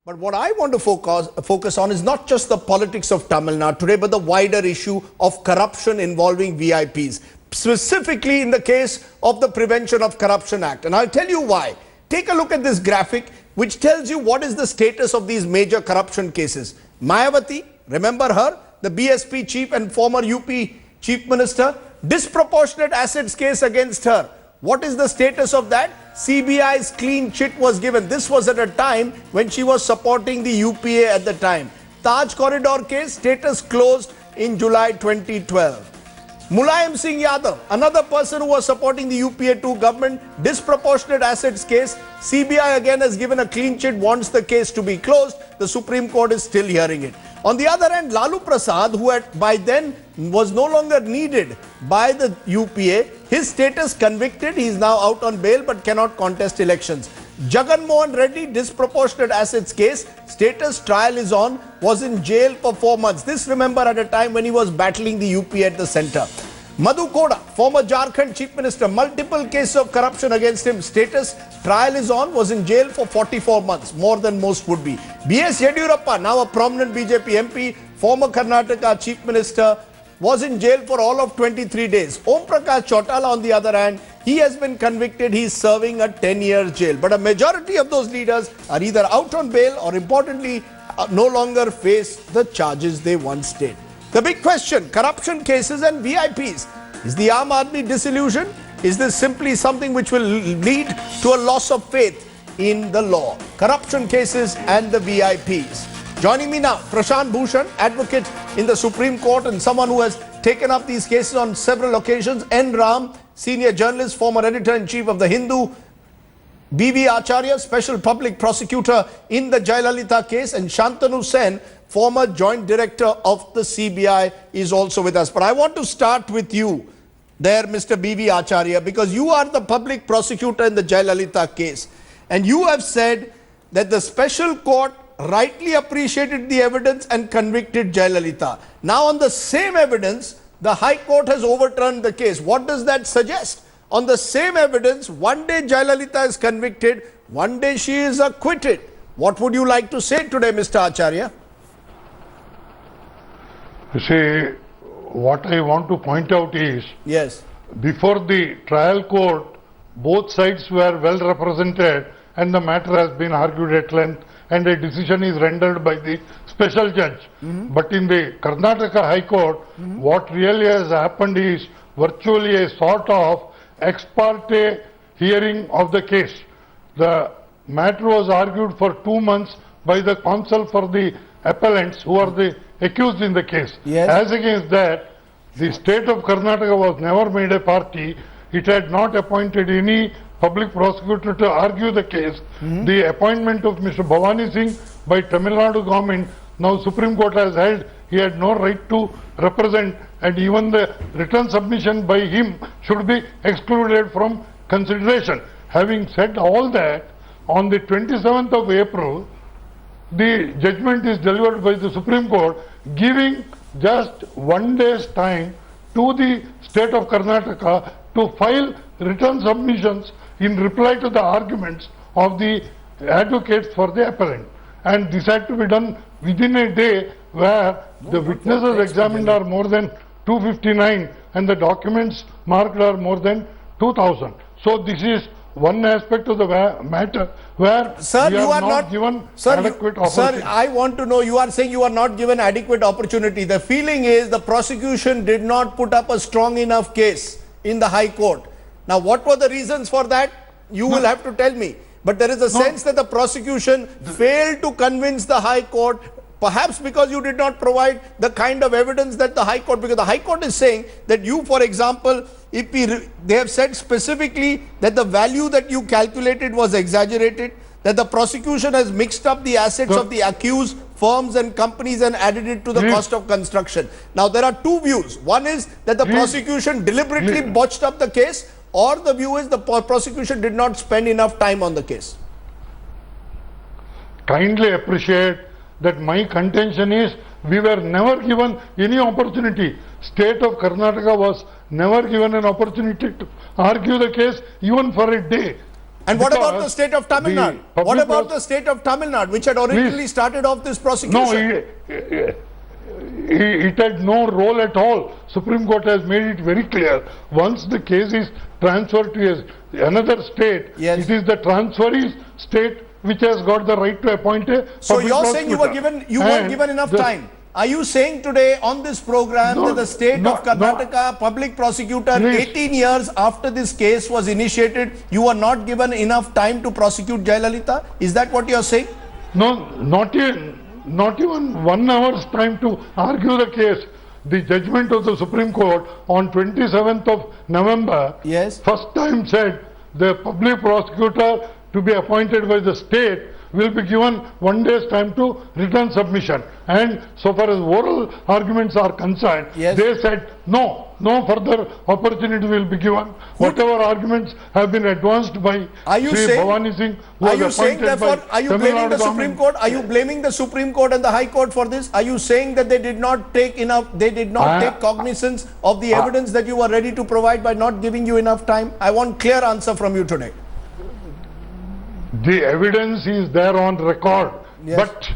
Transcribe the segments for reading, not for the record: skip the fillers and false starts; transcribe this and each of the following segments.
But what I want to focus on is not just the politics of Tamil Nadu today, but the wider issue of corruption involving VIPs, specifically in the case of the Prevention of Corruption Act. And I'll tell you why. Take a look at this graphic, which tells you what is the status of these major corruption cases. Mayawati, remember her, the BSP chief and former UP chief minister, disproportionate assets case against her. What is the status of that? CBI's clean chit was given. This was at a time when she was supporting the UPA at the time. Taj corridor case, status closed in July 2012. Mulayam Singh Yadav, another person who was supporting the UPA2 government, disproportionate assets case. CBI again has given a clean chit, wants the case to be closed. The Supreme Court is still hearing it. On the other hand, Lalu Prasad, who by then was no longer needed by the UPA, his status convicted. He is now out on bail but cannot contest elections. Jagan Mohan Reddy, disproportionate assets case, status trial is on, was in jail for 4 months. This, remember, at a time when he was battling the UP at the centre. Madhu Koda, former Jharkhand chief minister, multiple cases of corruption against him. Status trial is on, was in jail for 44 months, more than most would be. B.S. Yediyurappa, now a prominent BJP MP, former Karnataka chief minister, was in jail for all of 23 days. Om Prakash Chautala, on the other hand, he has been convicted. He is serving a 10-year jail. But a majority of those leaders are either out on bail or, importantly, no longer face the charges they once did. The big question, corruption cases and VIPs. Is the Aam Aadmi disillusion? Is this simply something which will lead to a loss of faith in the law? Corruption cases and the VIPs. Joining me now, Prashant Bhushan, advocate in the Supreme Court and someone who has taken up these cases on several occasions. N. Ram, senior journalist, former editor-in-chief of The Hindu. B.V. Acharya, special public prosecutor in the Jayalalithaa case. And Shantanu Sen, former joint director of the CBI, is also with us. But I want to start with you there, Mr. B.V. Acharya, because you are the public prosecutor in the Jayalalithaa case. And you have said that the special court rightly appreciated the evidence and convicted Jayalalithaa. Now, on the same evidence, the High Court has overturned the case. What does that suggest? On the same evidence, one day Jayalalithaa is convicted, one day she is acquitted. What would you like to say today, Mr. Acharya? You see, what I want to point out is, yes, before the trial court, both sides were well represented and the matter has been argued at length and a decision is rendered by the special judge. But in the Karnataka High Court, what really has happened is virtually a sort of ex parte hearing of the case. The matter was argued for 2 months by the counsel for the appellants who are the accused in the case. Yes. As against that, the state of Karnataka was never made a party. It had not appointed any public prosecutor to argue the case. The appointment of Mr. Bhavani Singh by Tamil Nadu government, now Supreme Court has held he had no right to represent, and even the written submission by him should be excluded from consideration. Having said all that, on the 27th of April, the judgment is delivered by the Supreme Court, giving just 1 day's time to the state of Karnataka to file written submissions in reply to the arguments of the advocates for the appellant. And this had to be done within a day, where the witnesses examined are more than 259 and the documents marked are more than 2000. So this is one aspect of the matter where sir, we are not given adequate opportunity. Sir, I want to know, you are saying you are not given adequate opportunity. The feeling is the prosecution did not put up a strong enough case in the High Court. Now, what were the reasons for that? You will have to tell me. But there is a sense that the prosecution failed to convince the High Court, perhaps because you did not provide the kind of evidence that the High Court, because the High Court is saying that you, for example, they have said specifically that the value that you calculated was exaggerated, that the prosecution has mixed up the assets of the accused firms and companies and added it to the cost of construction. Now, there are two views. One is that the prosecution deliberately botched up the case, or the view is the prosecution did not spend enough time on the case. Kindly appreciate that my contention is we were never given any opportunity. State of Karnataka was never given an opportunity to argue the case even for a day. And what about the Because state of Tamil the Nadu? public What about pros- the state of Tamil Nadu, which had originally started off this prosecution? No, it had no role at all. Supreme Court has made it very clear. Once the case is transferred to another state, Yes. it is the transferee state which has got the right to appoint a So public you're saying you were prosecutor. weren't And given enough the- time. Are you saying today on this program No, that the state no, of Karnataka public prosecutor, Please. 18 years after this case was initiated, you were not given enough time to prosecute Jayalalithaa? Is that what you're saying? No, not even 1 hour's time to argue the case. The judgment of the Supreme Court on 27th of November Yes. first time said the public prosecutor to be appointed by the state will be given 1 day's time to return submission. And so far as oral arguments are concerned, Yes. they said no further opportunity will be given. Whatever arguments have been advanced by Are you Sri saying- Bhavani Singh, who Are was you saying appointed by therefore, are you Tamil blaming the Nadu Supreme government. Court? Are you blaming the Supreme Court and the High Court for this? Are you saying that they did not take enough, they did not take cognizance of the evidence that you were ready to provide by not giving you enough time? I want clear answer from you today. The evidence is there on record, Yes. but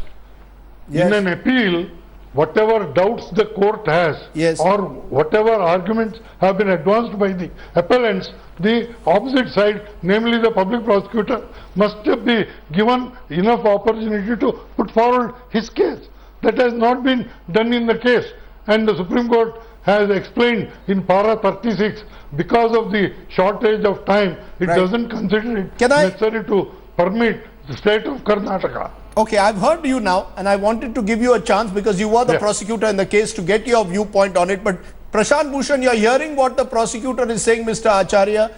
Yes. in an appeal, whatever doubts the court has, Yes. or whatever arguments have been advanced by the appellants, the opposite side, namely the public prosecutor, must be given enough opportunity to put forward his case. That has not been done in the case, and the Supreme Court has explained in para 36, because of the shortage of time, it Right. doesn't consider it Can I- necessary to permit the state of Karnataka. Okay, I've heard you now, and I wanted to give you a chance because you were the Yeah. prosecutor in the case to get your viewpoint on it. But Prashant Bhushan, you're hearing what the prosecutor is saying, Mr. Acharya.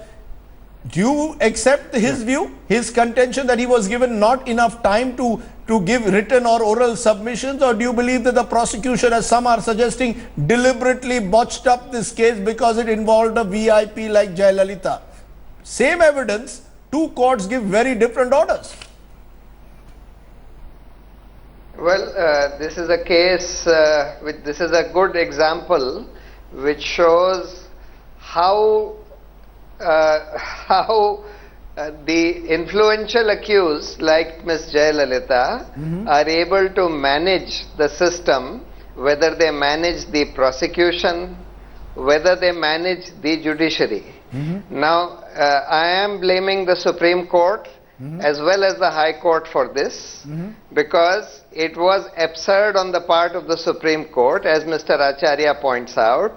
Do you accept his view, his contention that he was given not enough time to give written or oral submissions, or do you believe that the prosecution, as some are suggesting, deliberately botched up this case because it involved a VIP like Jayalalithaa? Same evidence, two courts give very different orders. Well, this is a case, this is a good example which shows how the influential accused like Ms. Jayalalithaa are able to manage the system, whether they manage the prosecution, whether they manage the judiciary. Now, I am blaming the Supreme Court as well as the High Court for this, because it was absurd on the part of the Supreme Court, as Mr. Acharya points out,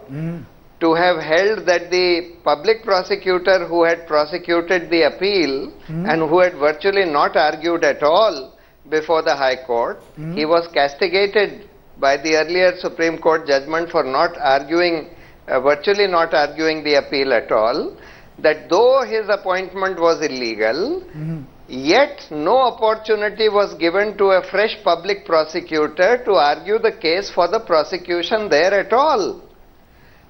to have held that the public prosecutor who had prosecuted the appeal and who had virtually not argued at all before the High Court, he was castigated by the earlier Supreme Court judgment for not arguing, virtually not arguing the appeal at all, that though his appointment was illegal, yet no opportunity was given to a fresh public prosecutor to argue the case for the prosecution there at all.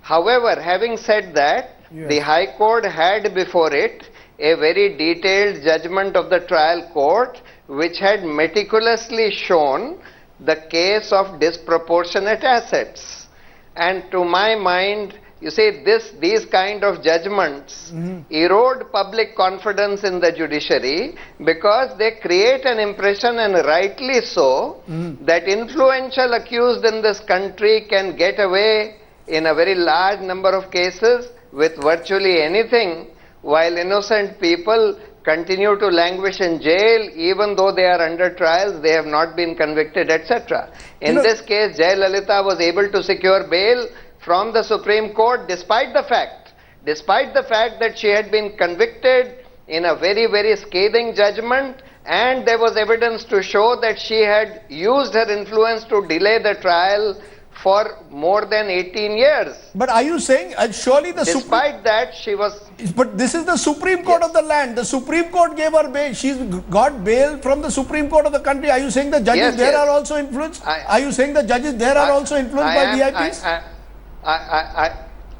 However, having said that, the High Court had before it a very detailed judgment of the trial court which had meticulously shown the case of disproportionate assets. And to my mind, you see, these kind of judgments erode public confidence in the judiciary because they create an impression, and rightly so, that influential accused in this country can get away in a very large number of cases with virtually anything, while innocent people continue to languish in jail even though they are under trials, they have not been convicted, etc. In this case, Jayalalithaa was able to secure bail from the Supreme Court despite the fact that she had been convicted in a very, very scathing judgment, and there was evidence to show that she had used her influence to delay the trial for more than 18 years. But are you saying, surely the Supreme... Despite that, she was... But this is the Supreme Court of the land. The Supreme Court gave her bail. She's got bail from the Supreme Court of the country. Are you saying the judges Yes, there yes. are also influenced? Are you saying the judges there are also influenced by VIPs?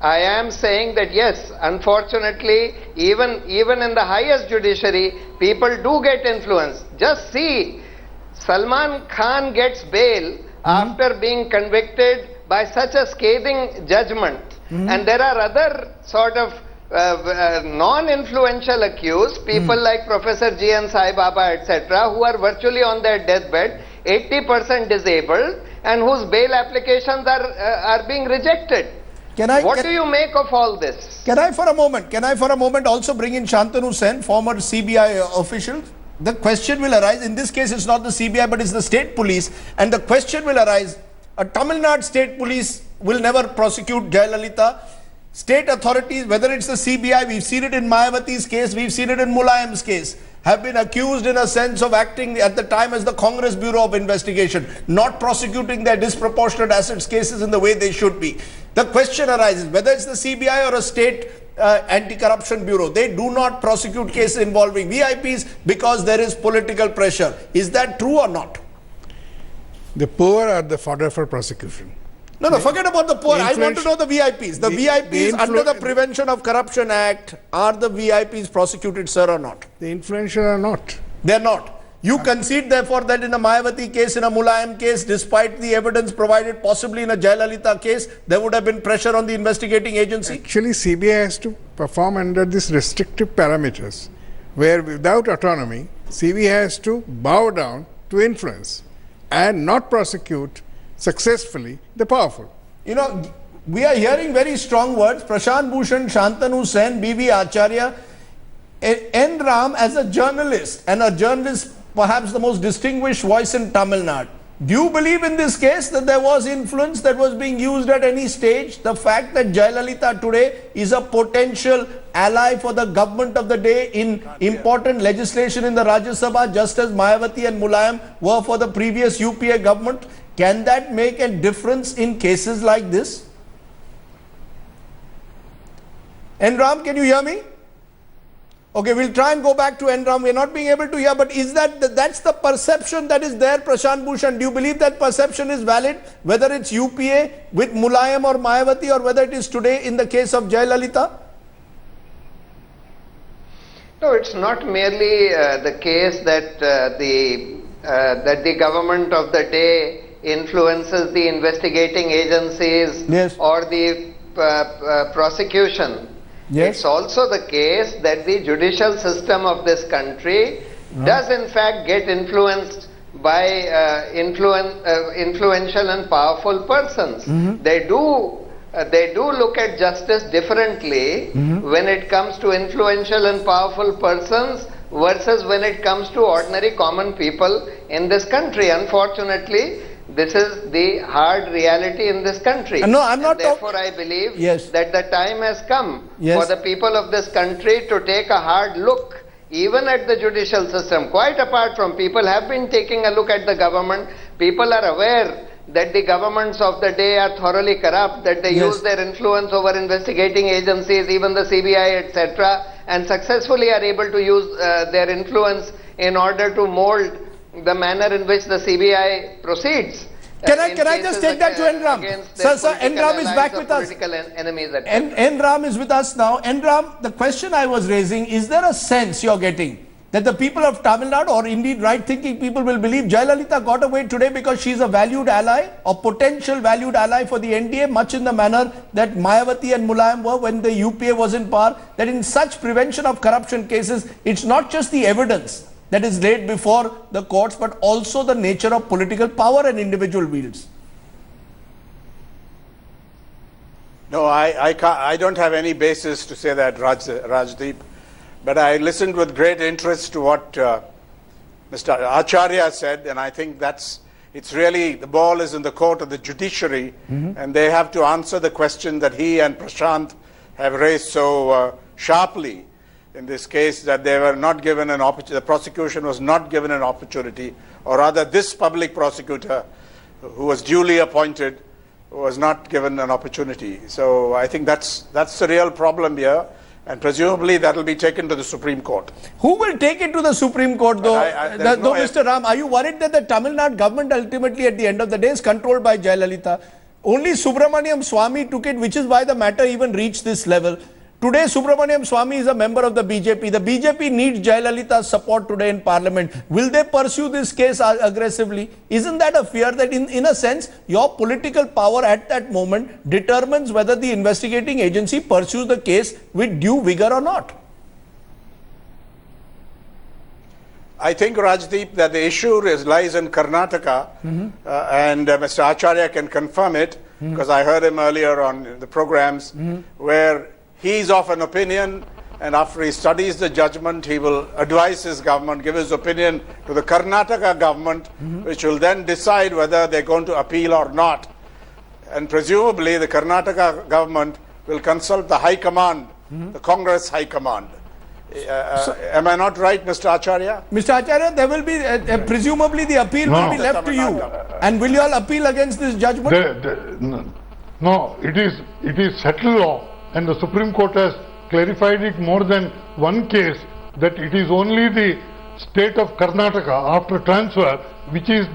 I am saying that yes, unfortunately, even in the highest judiciary, people do get influenced. Just see, Salman Khan gets bail after being convicted by such a scathing judgment. And there are other sort of non-influential accused, people like Professor G.N. Sai Baba, etc., who are virtually on their deathbed, 80% disabled, and whose bail applications are being rejected. What do you make of all this? Can I for a moment also bring in Shantanu Sen, former CBI official? The question will arise, in this case it's not the CBI but it's the state police, and the question will arise, a Tamil Nadu state police will never prosecute Jayalalithaa. State authorities, whether it's the CBI, we've seen it in Mayawati's case, we've seen it in Mulayam's case, have been accused in a sense of acting at the time as the Congress Bureau of Investigation, not prosecuting their disproportionate assets cases in the way they should be. The question arises, whether it's the CBI or a state anti-corruption bureau, they do not prosecute cases involving VIPs because there is political pressure. Is that true or not? The poor are the fodder for prosecution. No, forget about the poor. I want to know the VIPs. The VIPs under the Prevention of Corruption Act, are the VIPs prosecuted, sir, or not? The influential are not. They are not. You concede, therefore, that in a Mayawati case, in a Mulayam case, despite the evidence provided, possibly in a Jayalalithaa case, there would have been pressure on the investigating agency? Actually, CBI has to perform under these restrictive parameters, where without autonomy, CBI has to bow down to influence and not prosecute successfully the powerful. You know, we are hearing very strong words. Prashant Bhushan, Shantanu Sen, B.V. Acharya, N. Ram as a journalist, and a journalist perhaps the most distinguished voice in Tamil Nadu. Do you believe in this case that there was influence that was being used at any stage? The fact that Jayalalithaa today is a potential ally for the government of the day in important legislation in the Rajya Sabha, just as Mayawati and Mulayam were for the previous UPA government, can that make a difference in cases like this? N. Ram, can you hear me? Okay, we'll try and go back to N. Ram. We're not being able to hear, but is that's the perception that is there, Prashant Bhushan? Do you believe that perception is valid, whether it's UPA with Mulayam or Mayawati, or whether it is today in the case of Jayalalithaa? No, it's not merely the case that the government of the day influences the investigating agencies, yes, or the prosecution. Yes. It's also the case that the judicial system of this country does in fact get influenced by influential and powerful persons. They do look at justice differently when it comes to influential and powerful persons versus when it comes to ordinary common people in this country. Unfortunately, this is the hard reality in this country. No, I'm not. Therefore, I believe yes, that the time has come yes, for the people of this country to take a hard look, even at the judicial system. Quite apart from, people have been taking a look at the government. People are aware that the governments of the day are thoroughly corrupt, that they yes, use their influence over investigating agencies, even the CBI, etc., and successfully are able to use their influence in order to mold the manner in which the CBI proceeds. Can I just take that to N. Ram? Sir, N. Ram is back with us. N. Ram is with us now. N. Ram, the question I was raising, is there a sense you're getting that the people of Tamil Nadu, or indeed right-thinking people, will believe Jayalalithaa got away today because she's a valued ally, or potential valued ally for the NDA, much in the manner that Mayawati and Mulayam were when the UPA was in power, that in such prevention of corruption cases, it's not just the evidence that is laid before the courts, but also the nature of political power and individual wields? No, I don't have any basis to say that, Rajdeep. But I listened with great interest to what Mr. Acharya said, and I think it's really, the ball is in the court of the judiciary, and they have to answer the question that he and Prashant have raised so sharply in this case, that they were not given an opportunity, the prosecution was not given an opportunity, or rather this public prosecutor who was duly appointed was not given an opportunity. So I think that's the real problem here, and presumably that will be taken to the Supreme Court. Who will take it to the Supreme Court though? Mr. Ram, are you worried that the Tamil Nadu government ultimately at the end of the day is controlled by Jayalalithaa? Only Subramaniam Swamy took it, which is why the matter even reached this level. Today, Subramaniam Swamy is a member of the BJP. The BJP needs Jayalalitha's support today in Parliament. Will they pursue this case aggressively? Isn't that a fear that in a sense, your political power at that moment determines whether the investigating agency pursues the case with due vigor or not? I think, Rajdeep, that the issue lies in Karnataka, and Mr. Acharya can confirm it, because I heard him earlier on the programs, where he's of an opinion, and after he studies the judgment, he will advise his government, give his opinion to the Karnataka government, which will then decide whether they're going to appeal or not. And presumably, the Karnataka government will consult the High Command, the Congress High Command. Am I not right, Mr. Acharya? Mr. Acharya, there will be, presumably the appeal will be left to you. And will you all appeal against this judgment? No, it is settled law, and the Supreme Court has clarified it more than one case that it is only the state of Karnataka after transfer which is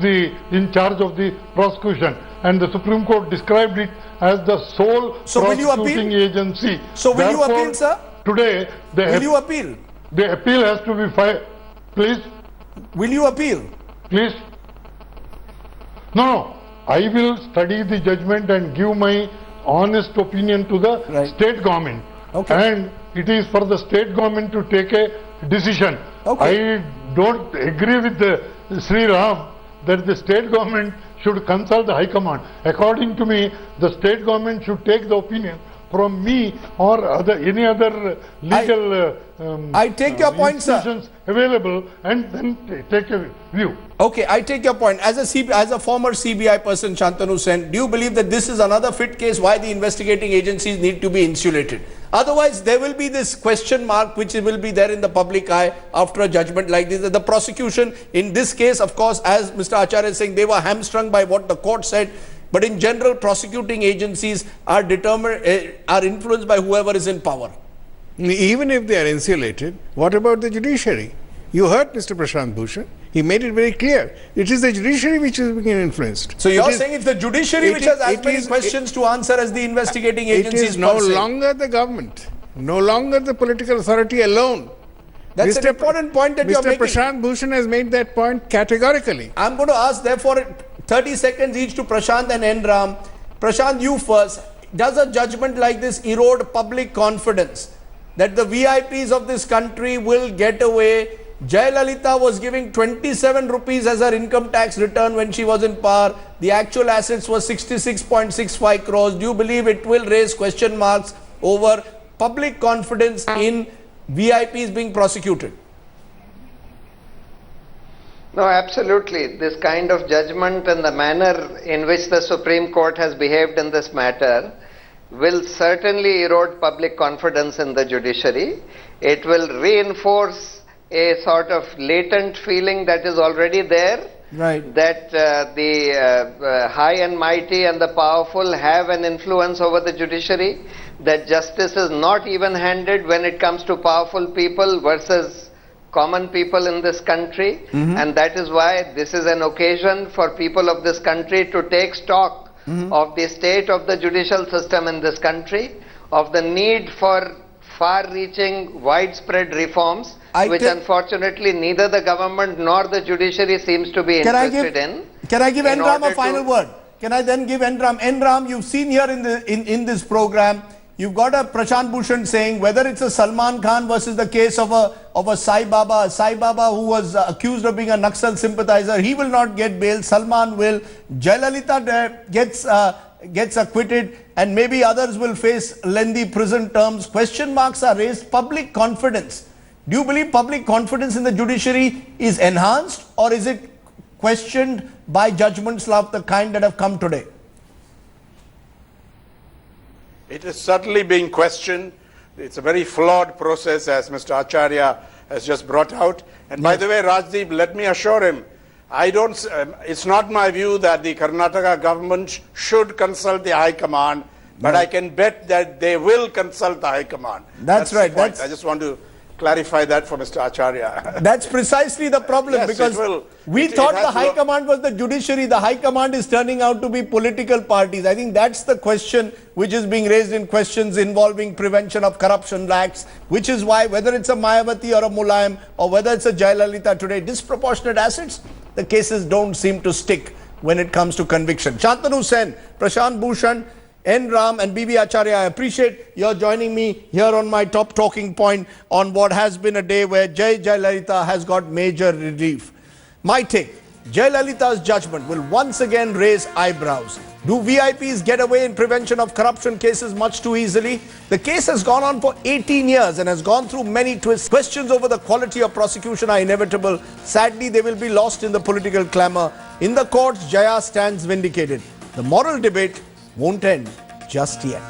in charge of the prosecution, and the Supreme Court described it as the sole prosecuting agency. So will you appeal, sir? Today, will you appeal? The appeal has to be filed. Please? Will you appeal? Please? No. I will study the judgment and give my honest opinion to the state government. Okay. And it is for the state government to take a decision. Okay. I don't agree with Sri Ram that the state government should consult the High Command. According to me, the state government should take the opinion from me or any other legal I take your point, sir. Available, and then take a view. Okay, I take your point. As a former CBI person, Shantanu Sen, do you believe that this is another fit case why the investigating agencies need to be insulated? Otherwise, there will be this question mark which will be there in the public eye after a judgment like this. The prosecution, in this case, of course, as Mr. Acharya is saying, they were hamstrung by what the court said. But in general, prosecuting agencies are influenced by whoever is in power. Even if they are insulated, what about the judiciary? You heard Mr. Prashant Bhushan. He made it very clear. It is the judiciary which is being influenced. So you're saying it's the judiciary which has as many questions to answer as the investigating agencies? It is no longer the government, no longer the political authority alone. That's an important point that you're making. Mr. Prashant Bhushan has made that point categorically. I'm going to ask, therefore, 30 seconds each to Prashant and Enram. Prashant, you first. Does a judgment like this erode public confidence that the VIPs of this country will get away? Jayalalithaa was giving 27 rupees as her income tax return when she was in power. The actual assets was 66.65 crores. Do you believe it will raise question marks over public confidence in VIPs being prosecuted? No, absolutely. This kind of judgment and the manner in which the Supreme Court has behaved in this matter will certainly erode public confidence in the judiciary. It will reinforce a sort of latent feeling that is already there, right, that the high and mighty and the powerful have an influence over the judiciary, that justice is not even-handed when it comes to powerful people versus common people in this country, and that is why this is an occasion for people of this country to take stock of the state of the judicial system in this country, of the need for far-reaching, widespread reforms, which unfortunately neither the government nor the judiciary seems to be interested in. Can I give Enram a final word? Can I then give Enram? Enram, you've seen here in this program, you've got a Prashant Bhushan saying whether it's a Salman Khan versus the case of a Sai Baba who was accused of being a Naxal sympathizer, he will not get bail, Salman will. Jayalalithaa gets acquitted, and maybe others will face lengthy prison terms. Question marks are raised. Public confidence. Do you believe public confidence in the judiciary is enhanced, or is it questioned by judgments of the kind that have come today? It is certainly being questioned. It's a very flawed process, as Mr. Acharya has just brought out. And by the way, Rajdeep, let me assure him, it's not my view that the Karnataka government should consult the High Command, but I can bet that they will consult the High Command. That's right. I just want to clarify that for Mr. Acharya. That's precisely the problem, Yes, because it will. we It thought has the High to- Command was the judiciary. The High Command is turning out to be political parties. I think that's the question which is being raised in questions involving Prevention of Corruption Acts, which is why whether it's a Mayawati or a Mulayam or whether it's a Jayalalithaa today, disproportionate assets, the cases don't seem to stick when it comes to conviction. Shantanu Sen, Prashant Bhushan, N. Ram and B.B. Acharya, I appreciate your joining me here on my top talking point on what has been a day where Jayalalithaa has got major relief. My take, Jayalalitha's judgment will once again raise eyebrows. Do VIPs get away in prevention of corruption cases much too easily? The case has gone on for 18 years and has gone through many twists. Questions over the quality of prosecution are inevitable. Sadly, they will be lost in the political clamour. In the courts, Jaya stands vindicated. The moral debate won't end just yet.